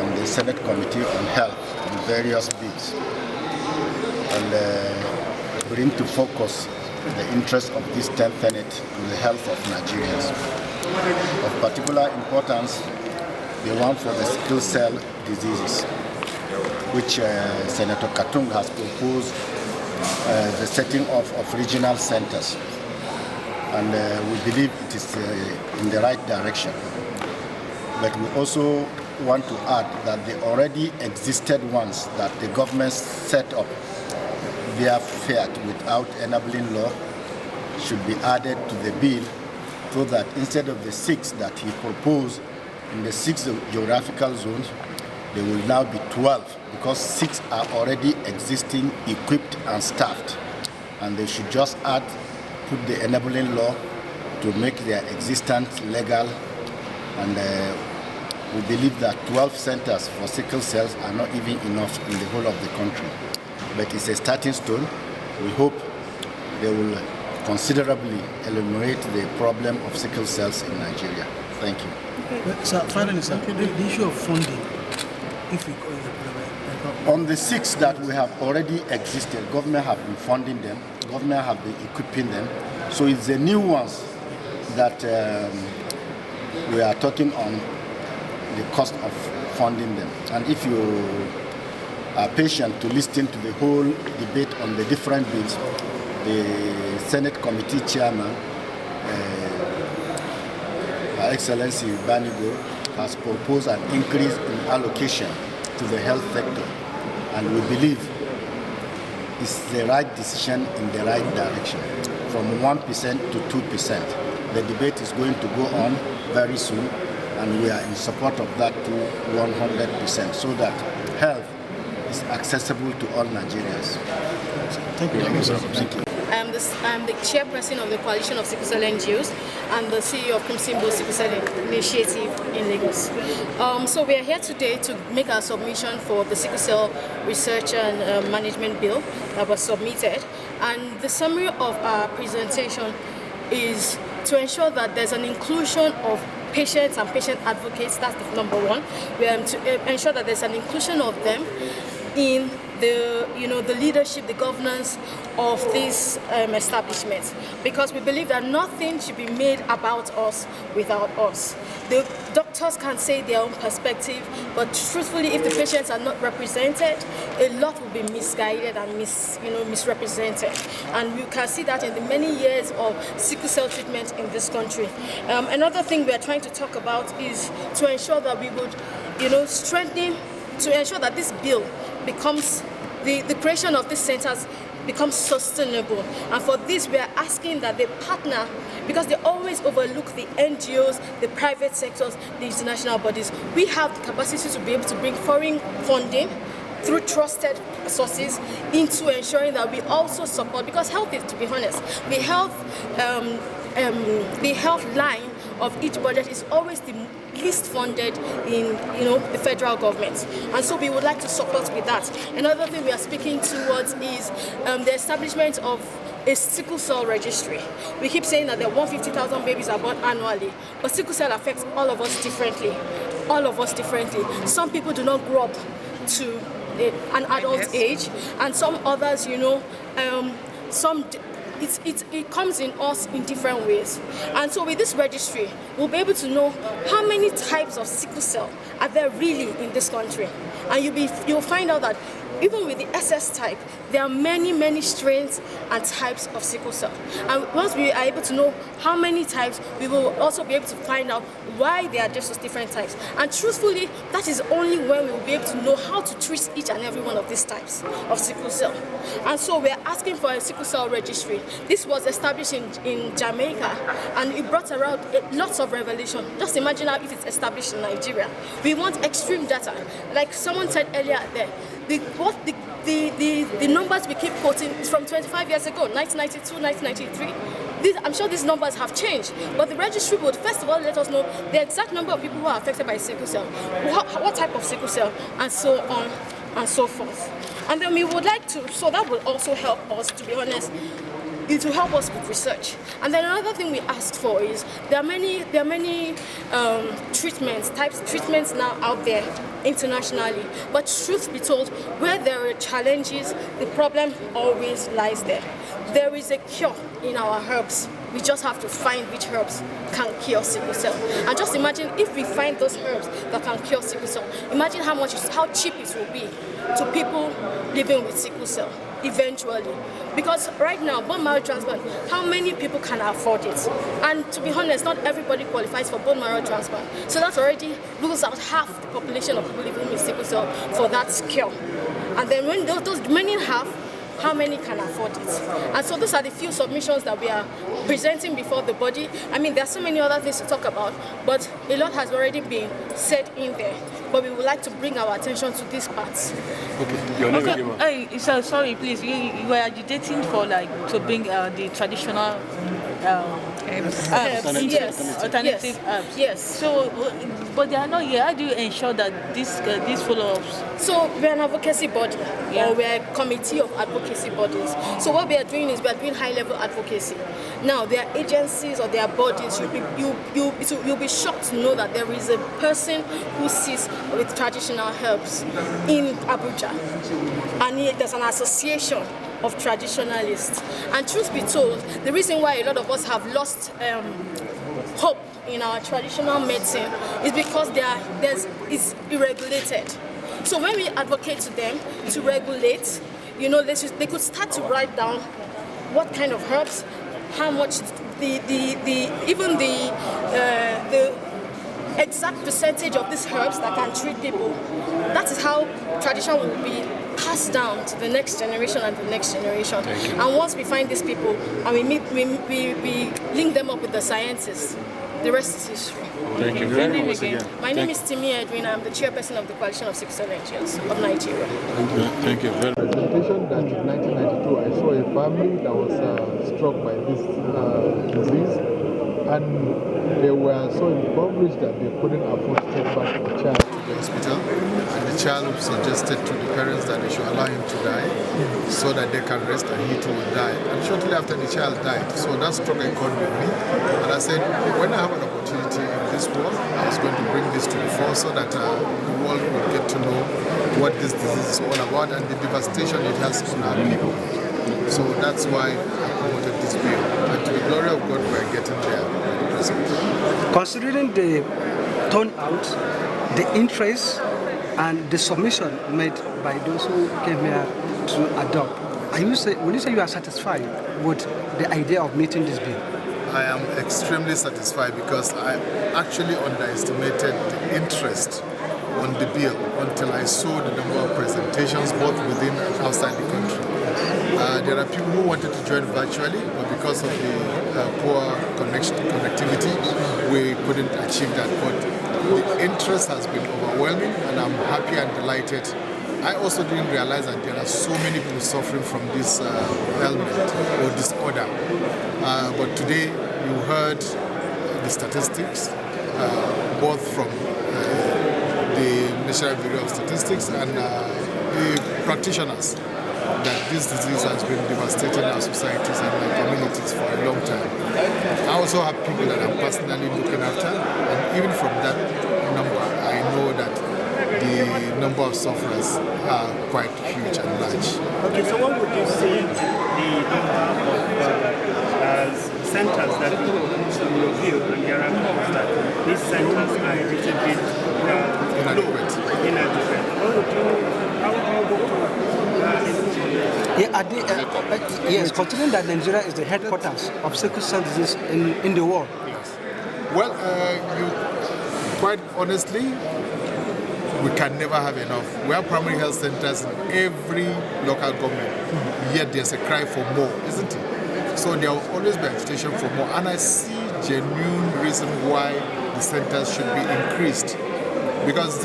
on the Senate Committee on Health on various bills, and bring to focus the interest of this 10th Senate to the health of Nigerians. Of particular importance, the one for the sickle cell diseases, which Senator Katung has proposed the setting of regional centers. And we believe it is in the right direction. But we also want to add that the already existed ones that the government set up via FAIT without enabling law should be added to the bill, so that instead of the 6 that he proposed in the 6 geographical zones, there will now be 12, because 6 are already existing, equipped and staffed. And they should just put the enabling law to make their existence legal. And we believe that 12 centers for sickle cells are not even enough in the whole of the country. But it's a starting stone. We hope they will considerably eliminate the problem of sickle cells in Nigeria. Thank you. Okay. Sir, finally, sir, the issue of funding, if we on the 6 that we have already existed, government have been funding them, government have been equipping them. So it's the new ones that we are talking on the cost of funding them. And if you are patient to listen to the whole debate on the different bills, the Senate Committee Chairman, Her Excellency Banigo, has proposed an increase in allocation to the health sector. And we believe it's the right decision in the right direction, from 1% to 2%. The debate is going to go on very soon, and we are in support of that to 100%, so that health is accessible to all Nigerians. Thank you. Thank you. I'm the chairperson of the Coalition of Sickle Cell NGOs and the CEO of Crimson Sickle Cell Initiative in Lagos. So we are here today to make our submission for the Sickle Cell Research and Management Bill that was submitted. And the summary of our presentation is to ensure that there's an inclusion of patients and patient advocates. That's the number one. We are to ensure that there's an inclusion of them in the leadership, the governance of these establishments, because we believe that nothing should be made about us without us. The doctors can say their own perspective, but truthfully, if the patients are not represented, a lot will be misguided and misrepresented. And you can see that in the many years of sickle cell treatment in this country. Another thing we are trying to talk about is to ensure that we would, strengthen, to ensure that this bill becomes, the creation of these centers becomes sustainable. And for this, we are asking that they partner, because they always overlook the NGOs, the private sectors, the international bodies. We have the capacity to be able to bring foreign funding through trusted sources into ensuring that we also support, because health is, to be honest, the health line of each budget is always the least funded in the federal government, and so we would like to support with that. Another thing we are speaking towards is the establishment of a sickle cell registry. We keep saying that there are 150,000 babies are born annually, but sickle cell affects all of us differently. All of us differently. Some people do not grow up to an adult age, and some others, it comes in us in different ways. And so with this registry, we'll be able to know how many types of sickle cell are there really in this country. And you'll find out that even with the SS type, there are many, many strains and types of sickle cell. And once we are able to know how many types, we will also be able to find out why there are just those different types. And truthfully, that is only when we will be able to know how to treat each and every one of these types of sickle cell. And so we are asking for a sickle cell registry. This was established in Jamaica, and it brought around lots of revelation. Just imagine how if it's established in Nigeria. We want extreme data. Like someone said earlier there, the numbers we keep quoting is from 25 years ago, 1992, 1993. I'm sure these numbers have changed, but the registry would first of all let us know the exact number of people who are affected by sickle cell, what type of sickle cell, and so on and so forth. And then we would like to, so that will also help us, to be honest, it will help us with research. And then another thing we asked for is there are many treatments now out there internationally. But truth be told, where there are challenges, the problem always lies there. There is a cure in our herbs. We just have to find which herbs can cure sickle cell. And just imagine if we find those herbs that can cure sickle cell. Imagine how cheap it will be to people living with sickle cell eventually. Because right now, bone marrow transplant, how many people can afford it? And to be honest, not everybody qualifies for bone marrow transplant. So that already rules out half the population of people living with sickle cell for that cure. And then when those remaining half, how many can afford it? And so those are the few submissions that we are presenting before the body. I mean, there are so many other things to talk about, but a lot has already been said in there. But we would like to bring our attention to these parts. Okay, your name again, ma'am? Hey, so sorry, please. You were agitating for to bring the traditional alternative herbs. Yes. So, but they are not here. How do you ensure that these follow-ups? So we're an advocacy body, or we're a committee of advocacy bodies. So what we are doing is we are doing high-level advocacy. Now there are agencies or there are bodies. You'll be shocked to know that there is a person who sits with traditional herbs in Abuja, and there's an association of traditionalists. And truth be told, the reason why a lot of us have lost hope in our traditional medicine is because it's irregulated. So when we advocate to them to regulate, they could start to write down what kind of herbs, how much, even the exact percentage of these herbs that can treat people. That is how tradition will be passed down to the next generation and the next generation. And once we find these people and we link them up with the scientists, the rest is history. Thank you very much again. My name is Timi Edwin. I'm the chairperson of the Coalition of Sickle Cell NGOs of Nigeria. Thank you very much. Presentation that in 1992 I saw a family that was struck by this disease, and they were so impoverished that they couldn't afford to take back the child to the hospital, and the child suggested to the parents that they should allow him to die so that they can rest and he too will die. And shortly after, the child died. So that struck a chord with me, and I said, when I have an opportunity in this world, I was going to bring this to the fore so that the world will get to know what this disease is all about and the devastation it has on our people. So that's why I promoted this bill. And to the glory of God, we're getting there. Considering the turnout, the interest, and the submission made by those who came here to adopt, will you say you are satisfied with the idea of meeting this bill? I am extremely satisfied because I actually underestimated the interest on the bill until I saw the number of presentations both within and outside the country. There are people who wanted to join virtually, but because of the poor connectivity, we couldn't achieve that. But the interest has been overwhelming, and I'm happy and delighted. I also didn't realize that there are so many people suffering from this ailment or disorder. But today you heard the statistics, both from the National Bureau of Statistics and the practitioners, that this disease has been devastating our societies and our communities for a long time. I also have people that I'm personally looking after, and even from that number, I know that the number of sufferers are quite huge and large. Okay, so what would you say the number of centers that you review, and there are calls that these centers are a little bit inadequate. How would you go to yes, considering that Nigeria is the headquarters of sickle cell disease in the world. Yes. Well, quite honestly, we can never have enough. We have primary health centers in every local government, yet there's a cry for more, isn't it? So there will always be agitation for more, and I see genuine reason why the centers should be increased, because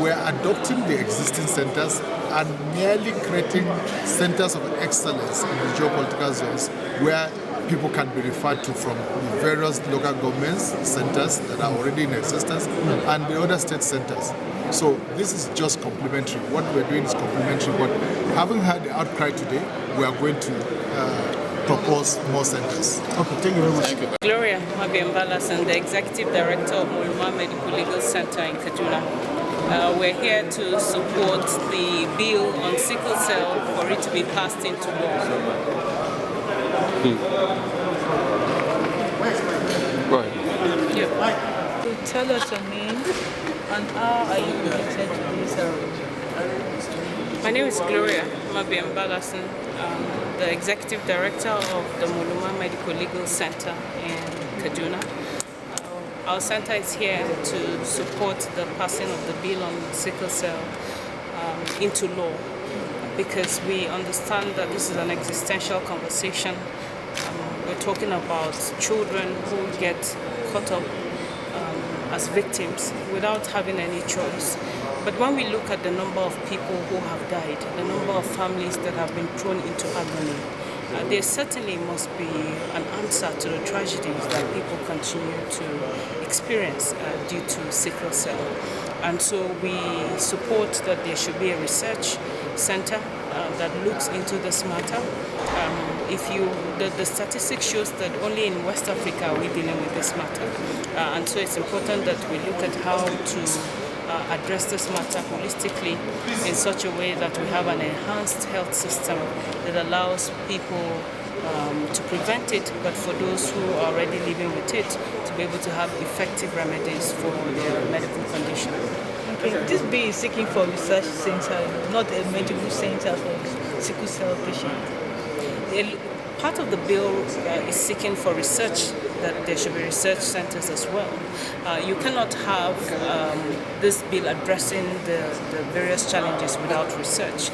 we're adopting the existing centers and merely creating centers of excellence in the geopolitical zones where people can be referred to from the various local governments centers that are already in existence and the other state centers. So this is just complementary. What we're doing is complementary, but having had the outcry today, we are going to propose more centers. Okay, thank you very much. Thank you. Gloria Mabiyambalas, the Executive Director of Muluma Medical Legal Center in Kaduna. We're here to support the bill on sickle cell for it to be passed into law. Right. Yeah. So tell us your name and how are you connected to this? My name is Gloria Mabiyambalas, the Executive Director of the Muluma Medical Legal Center in Kaduna. Our center is here to support the passing of the bill on sickle cell into law, because we understand that this is an existential conversation. We're talking about children who get caught up as victims without having any choice. But when we look at the number of people who have died, the number of families that have been thrown into agony, there certainly must be an answer to the tragedies that people continue to experience due to sickle cell. And so we support that there should be a research center that looks into this matter. The statistics shows that only in West Africa we're dealing with this matter. And so it's important that we look at how to address this matter holistically in such a way that we have an enhanced health system that allows people to prevent it, but for those who are already living with it, to be able to have effective remedies for their medical condition. Okay, this bill is seeking for research center, not a medical center for sickle cell patients. Part of the bill is seeking for research, that there should be research centers as well. You cannot have this bill addressing the various challenges without research.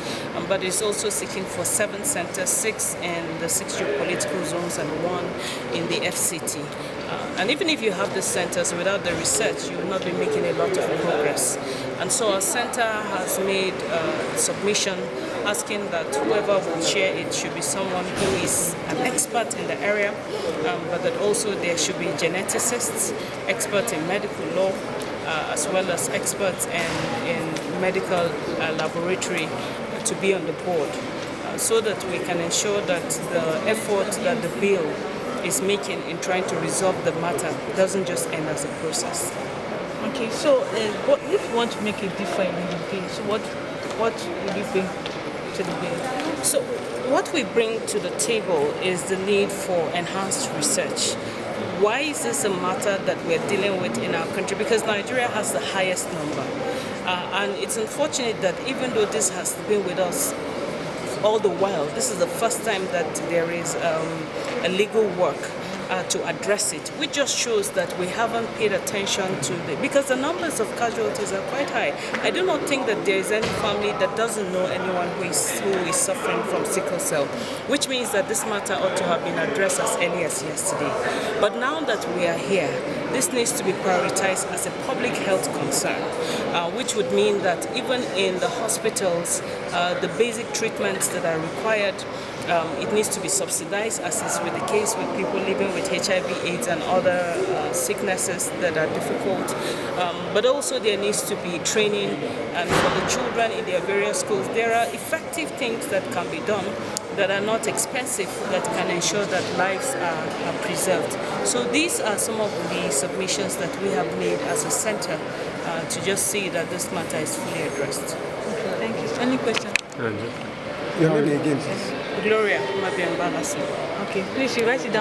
But it's also seeking for 7 centers, 6 in the 6 geopolitical zones and 1 in the FCT. And even if you have the centers without the research, you will not be making a lot of progress. And so our center has made a submission asking that whoever will chair it should be someone who is an expert in the area, but that also there should be geneticists, experts in medical law, as well as experts in medical laboratory to be on the board, so that we can ensure that the effort that the bill is making in trying to resolve the matter doesn't just end as a process. Okay, so if you want to make a difference in the bill, so what would you bring to the bill? So what we bring to the table is the need for enhanced research. Why is this a matter that we're dealing with in our country? Because Nigeria has the highest number. And it's unfortunate that even though this has been with us all the while, this is the first time that there is a legal work to address it, which just shows that we haven't paid attention to because the numbers of casualties are quite high. I do not think that there is any family that doesn't know anyone who is suffering from sickle cell, which means that this matter ought to have been addressed as early as yesterday. But now that we are here, this needs to be prioritized as a public health concern, which would mean that even in the hospitals, the basic treatments that are required, it needs to be subsidized, as is with the case with people living with HIV, AIDS and other sicknesses that are difficult. But also there needs to be training, and for the children in their various schools, there are effective things that can be done that are not expensive, that can ensure that lives are preserved. So these are some of the submissions that we have made as a center to just see that this matter is fully addressed. Okay, thank you. Any questions? Your name again, please. Gloria Mabiyambalas. Okay, please you write it down.